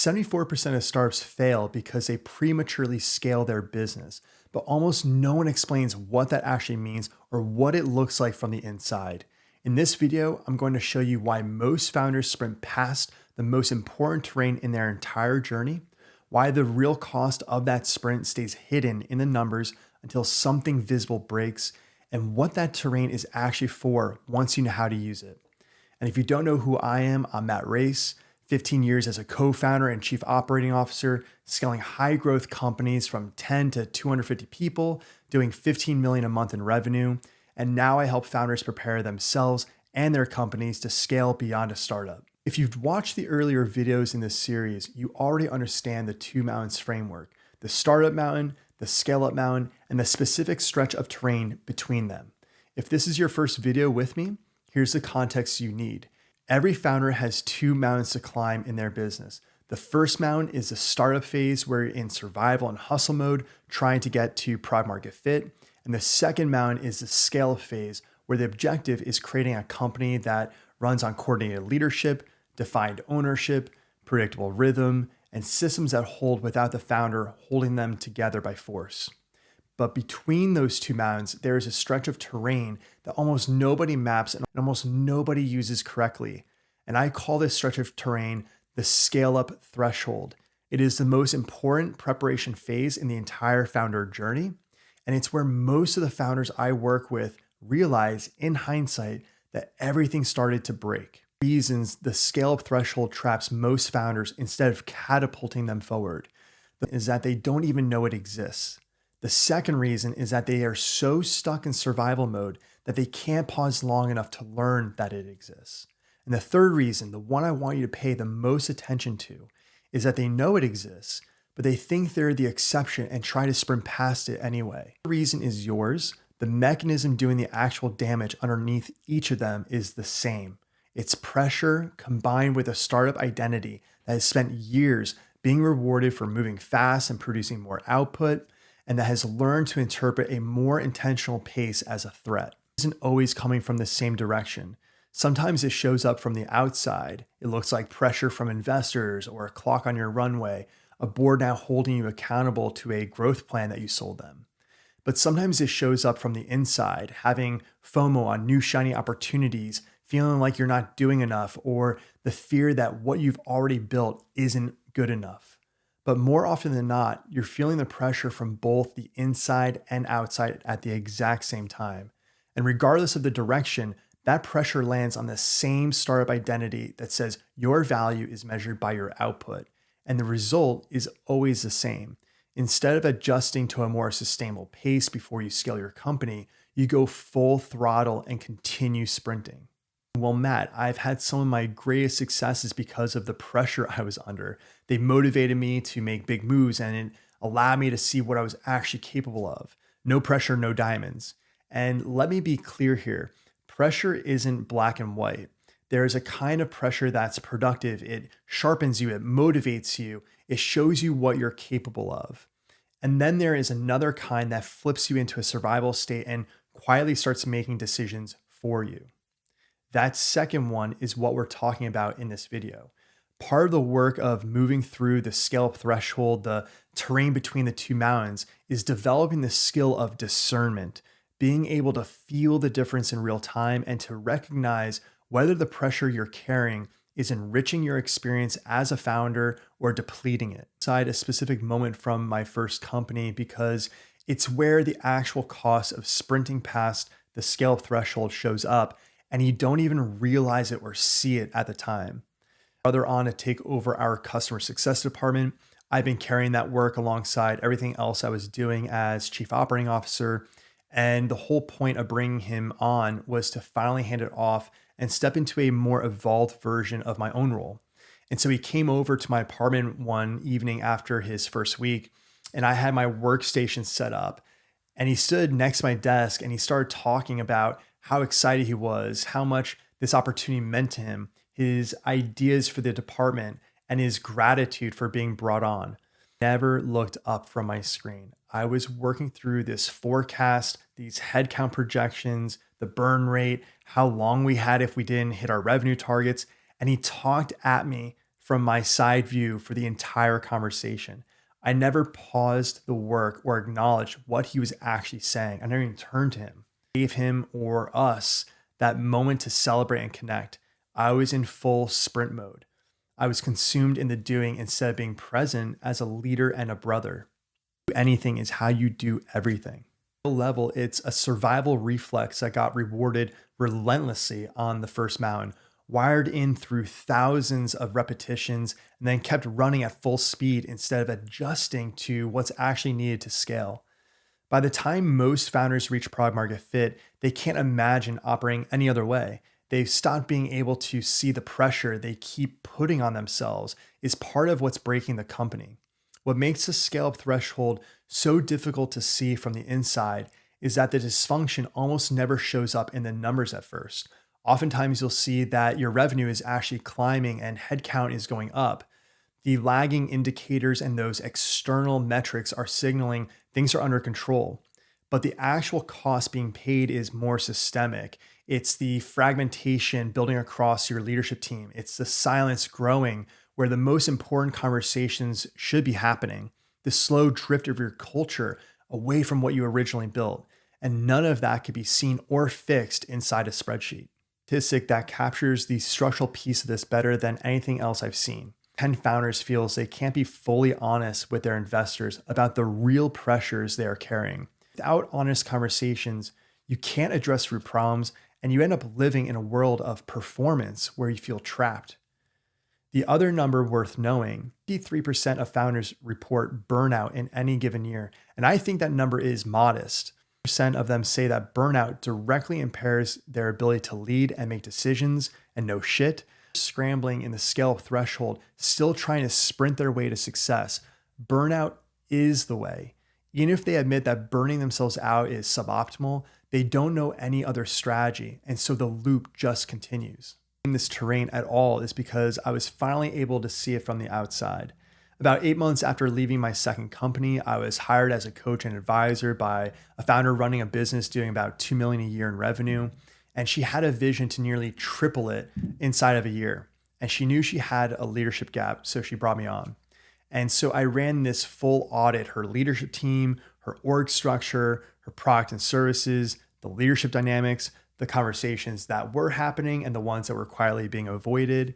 74% of startups fail because they prematurely scale their business, but almost no one explains what that actually means or what it looks like from the inside. In this video, I'm going to show you why most founders sprint past the most important terrain in their entire journey, why the real cost of that sprint stays hidden in the numbers until something visible breaks, and what that terrain is actually for once you know how to use it. And if you don't know who I am, I'm Racz. 15 years as a co-founder and chief operating officer, scaling high growth companies from 10 to 250 people, doing 15 million a month in revenue. And now I help founders prepare themselves and their companies to scale beyond a startup. If you've watched the earlier videos in this series, you already understand the two mountains framework, the startup mountain, the scale-up mountain, and the specific stretch of terrain between them. If this is your first video with me, here's the context you need. Every founder has two mountains to climb in their business. The first mountain is the startup phase where you're in survival and hustle mode, trying to get to product market fit. And the second mountain is the scale phase where the objective is creating a company that runs on coordinated leadership, defined ownership, predictable rhythm, and systems that hold without the founder holding them together by force. But between those two mountains, there is a stretch of terrain that almost nobody maps and almost nobody uses correctly. And I call this stretch of terrain the scale-up threshold. It is the most important preparation phase in the entire founder journey. And it's where most of the founders I work with realize in hindsight that everything started to break. Reasons the scale-up threshold traps most founders instead of catapulting them forward is that they don't even know it exists. The second reason is that they are so stuck in survival mode that they can't pause long enough to learn that it exists. And the third reason, the one I want you to pay the most attention to, is that they know it exists, but they think they're the exception and try to sprint past it anyway. The reason is yours. The mechanism doing the actual damage underneath each of them is the same. It's pressure combined with a startup identity that has spent years being rewarded for moving fast and producing more output, and that has learned to interpret a more intentional pace as a threat. It isn't always coming from the same direction. Sometimes it shows up from the outside. It looks like pressure from investors or a clock on your runway, a board now holding you accountable to a growth plan that you sold them. But sometimes it shows up from the inside, having FOMO on new shiny opportunities, feeling like you're not doing enough, or the fear that what you've already built isn't good enough. But more often than not, you're feeling the pressure from both the inside and outside at the exact same time. And regardless of the direction, that pressure lands on the same startup identity that says your value is measured by your output. And the result is always the same. Instead of adjusting to a more sustainable pace before you scale your company, you go full throttle and continue sprinting. Well, Matt, I've had some of my greatest successes because of the pressure I was under. They motivated me to make big moves and it allowed me to see what I was actually capable of. No pressure, no diamonds. And let me be clear here. Pressure isn't black and white. There is a kind of pressure that's productive. It sharpens you, it motivates you, it shows you what you're capable of. And then there is another kind that flips you into a survival state and quietly starts making decisions for you. That second one is what we're talking about in this video. Part of the work of moving through the scale-up threshold, the terrain between the two mountains, is developing the skill of discernment, being able to feel the difference in real time and to recognize whether the pressure you're carrying is enriching your experience as a founder or depleting it. Cite a specific moment from my first company because it's where the actual cost of sprinting past the scale-up threshold shows up, and you don't even realize it or see it at the time. Further on to take over our customer success department, I've been carrying that work alongside everything else I was doing as chief operating officer. And the whole point of bringing him on was to finally hand it off and step into a more evolved version of my own role. And so he came over to my apartment one evening after his first week, and I had my workstation set up. And he stood next to my desk and he started talking about how excited he was, how much this opportunity meant to him, his ideas for the department, and his gratitude for being brought on. Never looked up from my screen. I was working through this forecast, these headcount projections, the burn rate, how long we had if we didn't hit our revenue targets. And he talked at me from my side view for the entire conversation. I never paused the work or acknowledged what he was actually saying. I never even turned to him, gave him or us that moment to celebrate and connect. I was in full sprint mode. I was consumed in the doing instead of being present as a leader and a brother. Anything is how you do everything. Level, it's a survival reflex that got rewarded relentlessly on the first mountain, wired in through thousands of repetitions, and then kept running at full speed instead of adjusting to what's actually needed to scale. By the time most founders reach product market fit, they can't imagine operating any other way. They've stopped being able to see the pressure they keep putting on themselves is part of what's breaking the company. What makes the scale-up threshold so difficult to see from the inside is that the dysfunction almost never shows up in the numbers at first. Oftentimes you'll see that your revenue is actually climbing and headcount is going up. The lagging indicators and those external metrics are signaling things are under control, but the actual cost being paid is more systemic. It's the fragmentation building across your leadership team. It's the silence growing where the most important conversations should be happening, the slow drift of your culture away from what you originally built. And none of that could be seen or fixed inside a spreadsheet. Statistic that captures the structural piece of this better than anything else I've seen. 10 founders feels they can't be fully honest with their investors about the real pressures they are carrying. Without honest conversations, you can't address root problems and you end up living in a world of performance where you feel trapped. The other number worth knowing, 53% of founders report burnout in any given year. And I think that number is modest. Percent of them say that burnout directly impairs their ability to lead and make decisions and know shit. Scrambling in the scale-up threshold, still trying to sprint their way to success. Burnout is the way. Even if they admit that burning themselves out is suboptimal, they don't know any other strategy. And so the loop just continues. This terrain at all is because I was finally able to see it from the outside. About 8 months after leaving my second company, I was hired as a coach and advisor by a founder running a business doing about $2 million a year in revenue. And she had a vision to nearly triple it inside of a year. And she knew she had a leadership gap, so she brought me on. And so I ran this full audit, her leadership team, her org structure, her product and services, the leadership dynamics, the conversations that were happening and the ones that were quietly being avoided.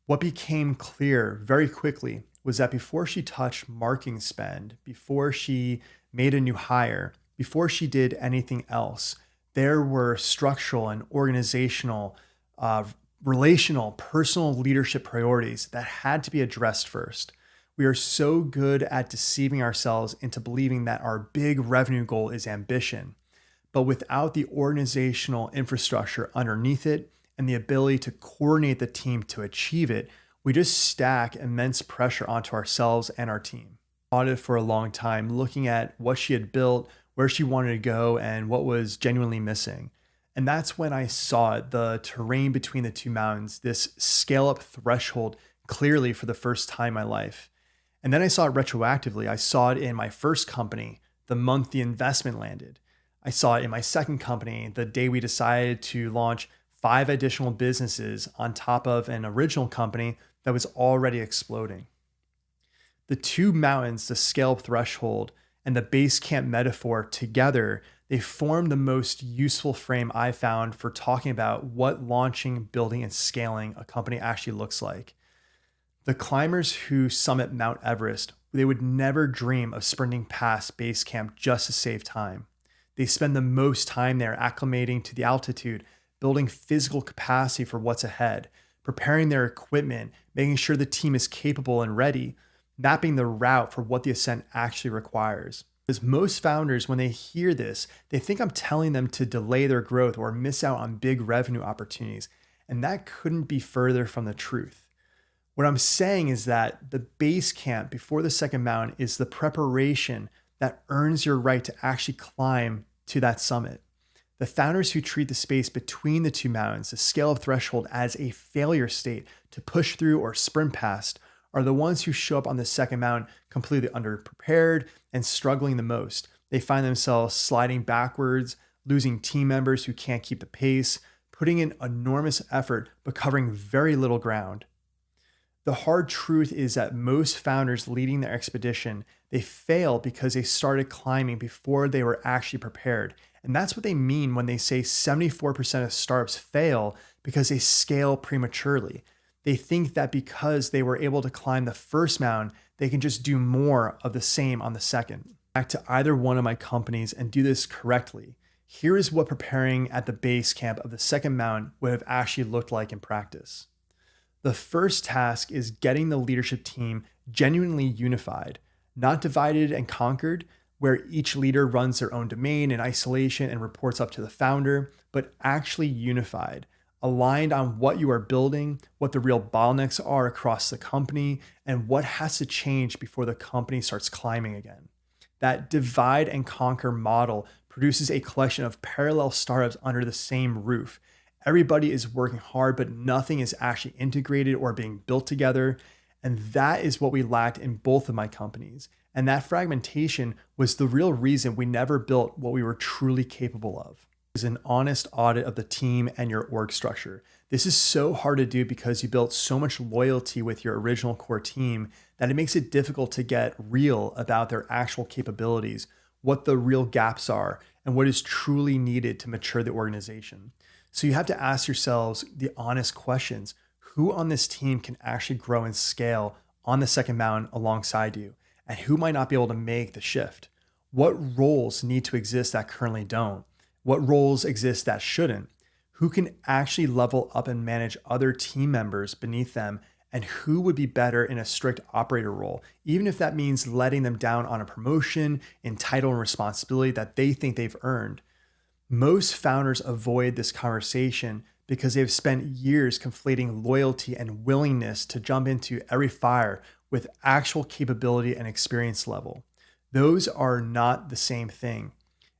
What became clear very quickly was that before she touched marketing spend, before she made a new hire, before she did anything else, there were structural and organizational, relational, personal leadership priorities that had to be addressed first. We are so good at deceiving ourselves into believing that our big revenue goal is ambition. But without the organizational infrastructure underneath it and the ability to coordinate the team to achieve it, we just stack immense pressure onto ourselves and our team. Audited for a long time, looking at what she had built, where she wanted to go, and what was genuinely missing. And that's when I saw it, the terrain between the two mountains, this scale-up threshold clearly for the first time in my life. And then I saw it retroactively. I saw it in my first company, the month the investment landed. I saw it in my second company, the day we decided to launch 5 additional businesses on top of an original company that was already exploding. The two mountains, the scale-up threshold and the base camp metaphor together, they form the most useful frame I found for talking about what launching, building, and scaling a company actually looks like. The climbers who summit Mount Everest, they would never dream of sprinting past base camp just to save time. They spend the most time there acclimating to the altitude, building physical capacity for what's ahead, preparing their equipment, making sure the team is capable and ready, mapping the route for what the ascent actually requires. Because most founders, when they hear this, they think I'm telling them to delay their growth or miss out on big revenue opportunities. And that couldn't be further from the truth. What I'm saying is that the base camp before the second mountain is the preparation that earns your right to actually climb to that summit. The founders who treat the space between the two mountains, the scale-up threshold, as a failure state to push through or sprint past are the ones who show up on the second mountain completely underprepared and struggling the most. They find themselves sliding backwards, losing team members who can't keep the pace, putting in enormous effort but covering very little ground. The hard truth is that most founders leading their expedition, they fail because they started climbing before they were actually prepared. And that's what they mean when they say 74% of startups fail because they scale prematurely. They think that because they were able to climb the first mountain, they can just do more of the same on the second. Back to either one of my companies and do this correctly. Here is what preparing at the base camp of the second mountain would have actually looked like in practice. The first task is getting the leadership team genuinely unified, not divided and conquered, where each leader runs their own domain in isolation and reports up to the founder, but actually unified, aligned on what you are building, what the real bottlenecks are across the company, and what has to change before the company starts climbing again. That divide and conquer model produces a collection of parallel startups under the same roof. Everybody is working hard, but nothing is actually integrated or being built together. And that is what we lacked in both of my companies. And that fragmentation was the real reason we never built what we were truly capable of. Is an honest audit of the team and your org structure. This is so hard to do because you built so much loyalty with your original core team that it makes it difficult to get real about their actual capabilities, what the real gaps are, and what is truly needed to mature the organization. So you have to ask yourselves the honest questions. Who on this team can actually grow and scale on the second mountain alongside you? And who might not be able to make the shift? What roles need to exist that currently don't? What roles exist that shouldn't? Who can actually level up and manage other team members beneath them? And who would be better in a strict operator role, even if that means letting them down on a promotion in title and responsibility that they think they've earned? Most founders avoid this conversation because they've spent years conflating loyalty and willingness to jump into every fire with actual capability and experience level. Those are not the same thing.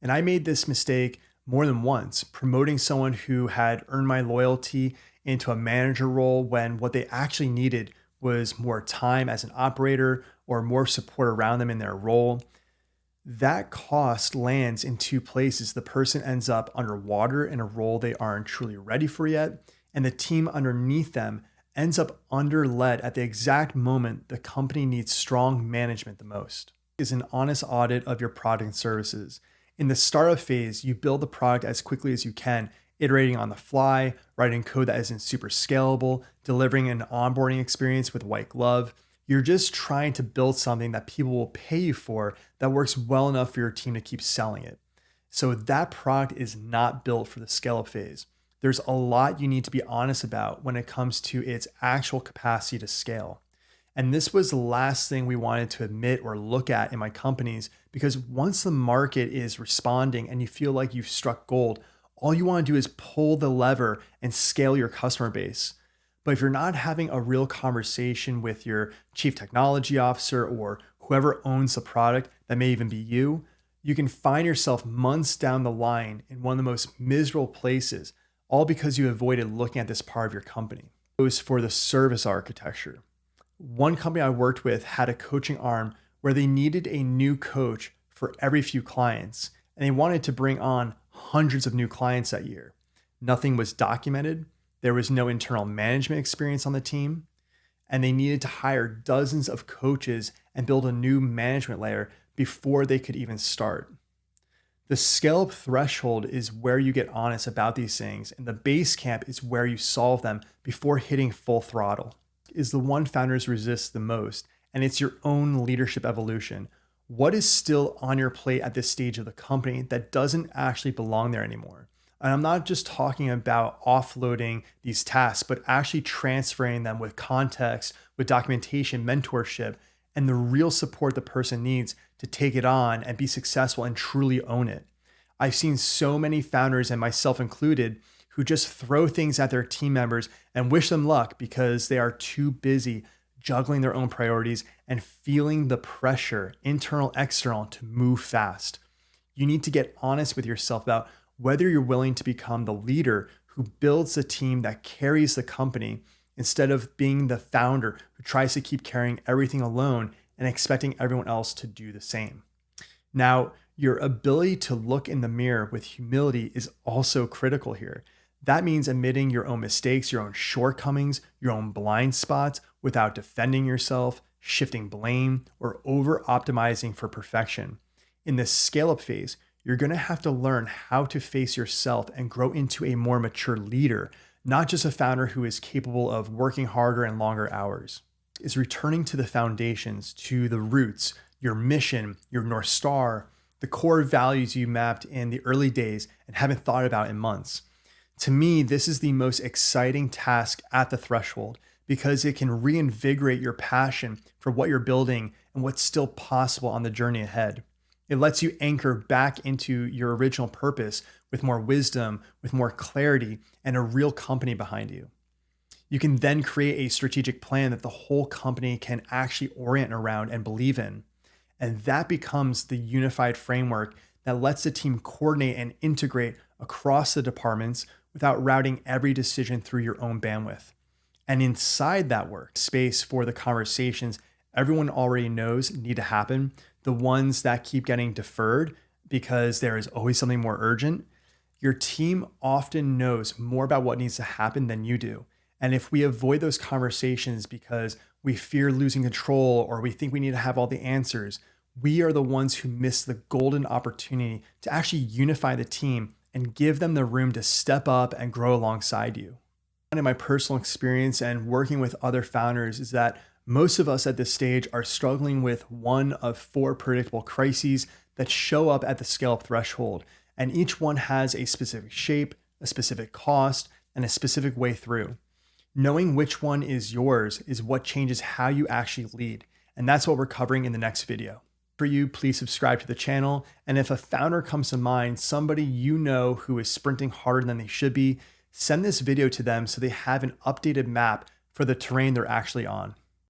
And I made this mistake more than once, promoting someone who had earned my loyalty into a manager role when what they actually needed was more time as an operator or more support around them in their role. That cost lands in two places. The person ends up underwater in a role they aren't truly ready for yet, and the team underneath them ends up under-led at the exact moment the company needs strong management the most. Is an honest audit of your product and services. In the startup phase, you build the product as quickly as you can, iterating on the fly, writing code that isn't super scalable, delivering an onboarding experience with white glove. You're just trying to build something that people will pay you for that works well enough for your team to keep selling it. So that product is not built for the scale-up phase. There's a lot you need to be honest about when it comes to its actual capacity to scale. And this was the last thing we wanted to admit or look at in my companies, because once the market is responding and you feel like you've struck gold, all you want to do is pull the lever and scale your customer base. But if you're not having a real conversation with your chief technology officer or whoever owns the product, that may even be you, you can find yourself months down the line in one of the most miserable places, all because you avoided looking at this part of your company. It was for the service architecture. One company I worked with had a coaching arm where they needed a new coach for every few clients, and they wanted to bring on hundreds of new clients that year. Nothing was documented. There was no internal management experience on the team, and they needed to hire dozens of coaches and build a new management layer before they could even start. The scale-up threshold is where you get honest about these things, and the base camp is where you solve them before hitting full throttle. Is the one founders resist the most, and it's your own leadership evolution. What is still on your plate at this stage of the company that doesn't actually belong there anymore? And I'm not just talking about offloading these tasks, but actually transferring them with context, with documentation, mentorship, and the real support the person needs to take it on and be successful and truly own it. I've seen so many founders, and myself included, who just throw things at their team members and wish them luck because they are too busy juggling their own priorities and feeling the pressure, internal, external, to move fast. You need to get honest with yourself about whether you're willing to become the leader who builds the team that carries the company instead of being the founder who tries to keep carrying everything alone and expecting everyone else to do the same. Now, your ability to look in the mirror with humility is also critical here. That means admitting your own mistakes, your own shortcomings, your own blind spots without defending yourself, shifting blame, or over optimizing for perfection. In this scale up phase, you're going to have to learn how to face yourself and grow into a more mature leader, not just a founder who is capable of working harder and longer hours. Is returning to the foundations, to the roots, your mission, your North Star, the core values you mapped in the early days and haven't thought about in months. To me, this is the most exciting task at the threshold because it can reinvigorate your passion for what you're building and what's still possible on the journey ahead. It lets you anchor back into your original purpose with more wisdom, with more clarity, and a real company behind you. You can then create a strategic plan that the whole company can actually orient around and believe in. And that becomes the unified framework that lets the team coordinate and integrate across the departments without routing every decision through your own bandwidth. And inside that work, space for the conversations everyone already knows need to happen, the ones that keep getting deferred because there is always something more urgent, your team often knows more about what needs to happen than you do. And if we avoid those conversations because we fear losing control or we think we need to have all the answers, we are the ones who miss the golden opportunity to actually unify the team and give them the room to step up and grow alongside you. In my personal experience and working with other founders is that most of us at this stage are struggling with one of 4 predictable crises that show up at the scale-up threshold, and each one has a specific shape, a specific cost, and a specific way through. Knowing which one is yours is what changes how you actually lead, and that's what we're covering in the next video. For you, please subscribe to the channel, and if a founder comes to mind, somebody you know who is sprinting harder than they should be, send this video to them so they have an updated map for the terrain they're actually on.